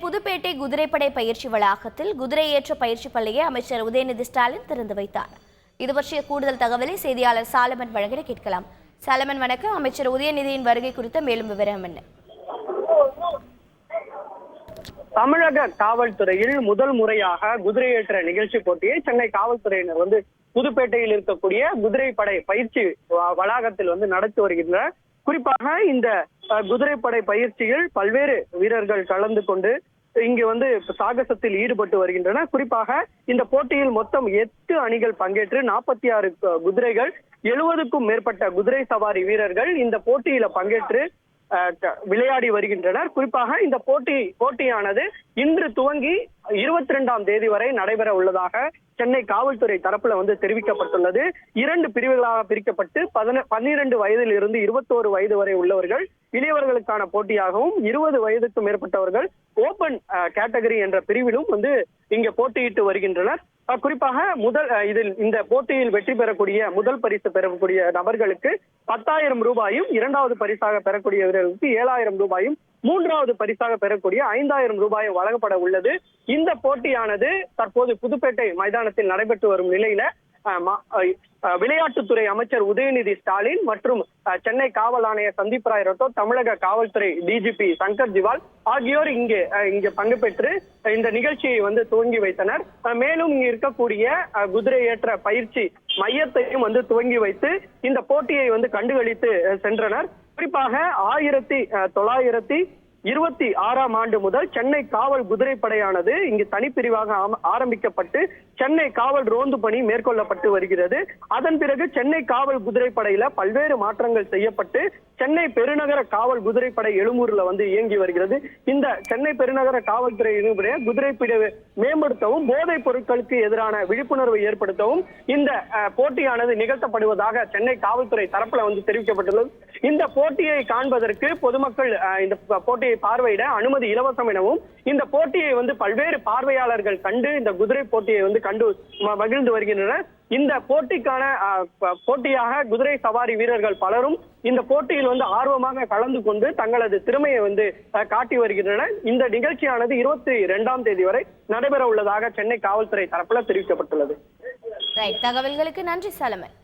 புதுப்பேட்டை குதிரைப்படை பயிற்சி வளாகத்தில் குதிரையேற்ற பயிற்சி பள்ளியை அமைச்சர் உதயநிதி ஸ்டாலின் திறந்து வைத்தார். இது பற்றிய கூடுதல் தகவலை செய்தியாளர் சாலமன் வழங்கிட கேட்கலாம். சாலமன் வணக்கம். அமைச்சர் உதயநிதியின் வருகை குறித்த மேலும் விவரம் என்ன? தமிழக காவல்துறையில் முதல் முறையாக குதிரையேற்ற நிகழ்ச்சி போட்டியை சென்னை காவல்துறையினர் புதுப்பேட்டையில் இருக்கக்கூடிய குதிரைப்படை பயிற்சி வளாகத்தில் நடத்தி வருகின்றனர். குறிப்பாக இந்த குதிரைப்படை பயிற்சியில் பல்வேறு வீரர்கள் கலந்து கொண்டு இங்கு சாகசத்தில் ஈடுபட்டு வருகின்றனர். குறிப்பாக இந்த போட்டியில் மொத்தம் 8 அணிகள் பங்கேற்று 46 குதிரைகள் 70க்கும் மேற்பட்ட குதிரை சவாரி வீரர்கள் இந்த போட்டியில பங்கேற்று விளையாடி வருகின்றனர். குறிப்பாக இந்த போட்டியானது இன்று துவங்கி 22ஆம் தேதி வரை நடைபெற உள்ளதாக சென்னை காவல்துறை தரப்புல தெரிவிக்கப்பட்டுள்ளது. 2 பிரிவுகளாக பிரிக்கப்பட்டு 12 வயதில் இருந்து 21 வயது வரை உள்ளவர்கள் இளையவர்களுக்கான போட்டியாகவும் 20 வயதுக்கு மேற்பட்டவர்கள் ஓபன் கேட்டகரி என்ற பிரிவிலும் இங்க போட்டியிட்டு வருகின்றனர். குறிப்பாக இந்த போட்டியில் வெற்றி பெறக்கூடிய முதல் பரிசு பெறக்கூடிய நபர்களுக்கு 10,000 ரூபாயும், 2வது பரிசாக பெறக்கூடியவர்களுக்கு 7,000 ரூபாயும், 3வது பரிசாக பெறக்கூடிய 5,000 ரூபாயும் வழங்கப்பட உள்ளது. இந்த போட்டியானது தற்போது புதுப்பேட்டை மைதானத்தில் நடைபெற்று வரும் நிலையில விளையாட்டுத்துறை அமைச்சர் உதயநிதி ஸ்டாலின் மற்றும் சென்னை காவல் ஆணையர் சந்தீப் ராய் ரத்தோர், தமிழக காவல்துறை டிஜிபி சங்கர் ஜிவால் ஆகியோர் இங்கே பங்கு பெற்று இந்த நிகழ்ச்சியை துவங்கி வைத்தனர். மேலும் இங்கு இருக்கக்கூடிய குதிரை ஏற்ற பயிற்சி மையத்தையும் துவங்கி வைத்து இந்த போட்டியை கண்டுகளித்து சென்றனர். குறிப்பாக 1926ஆம் ஆண்டு முதல் சென்னை காவல் குதிரைப்படையானது இங்கு தனிப்பிரிவாக ஆரம்பிக்கப்பட்டு சென்னை காவல் ரோந்து பணி மேற்கொள்ளப்பட்டு வருகிறது. அதன் பிறகு சென்னை காவல் குதிரைப்படையில பல்வேறு மாற்றங்கள் செய்யப்பட்டு சென்னை பெருநகர காவல் குதிரைப்படை எழும்பூர்ல இயங்கி வருகிறது. இந்த சென்னை பெருநகர காவல்துறை குதிரைப்படை மேம்படுத்தவும் போதைப் பொருட்களுக்கு எதிரான விழிப்புணர்வை ஏற்படுத்தவும் இந்த போட்டியானது நிகழ்த்தப்படுவதாக சென்னை காவல்துறை தரப்புல தெரிவிக்கப்பட்டுள்ளது. இந்த போட்டியை காண்பதற்கு பொதுமக்கள் இந்த போட்டியை பார்வையிட அனுமதி இலவசம் எனவும் இந்த போட்டியை பல்வேறு பார்வையாளர்கள் கண்டு இந்த குதிரை போட்டியை கண்டு மகிழ்ந்து வருகின்றனர். இந்த போட்டியாக குதிரை சவாரி வீரர்கள் பலரும் இந்த போட்டியில் ஆர்வமாக கலந்து கொண்டு தங்களது திறமையை காட்டி வருகின்றனர். இந்த நிகழ்ச்சியானது 22ஆம் தேதி வரை நடைபெற உள்ளதாக சென்னை காவல்துறை தரப்புல தெரிவிக்கப்பட்டுள்ளது. தகவல்களுக்கு நன்றி சாலமன்.